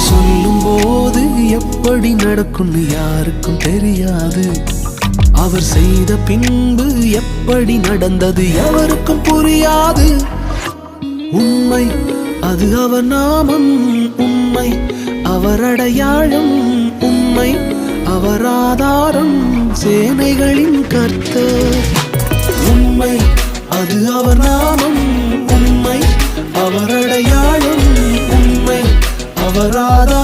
அவர் சொல்லும் போது எப்படி நடக்கும்னு யாருக்கும் தெரியாது. அவர் செய்த பின்பு எப்படி நடந்தது எவருக்கும் புரியாது. உண்மை அது அவர் நாமம், உண்மை அவர் அடையாளம், உண்மை அவர் ஆதாரம், சேனைகளின் கர்த்தர். உண்மை அது அவர் நாமம், உண்மை அவர் அடையாளம், உண்மை அவர் ஆதாரம்.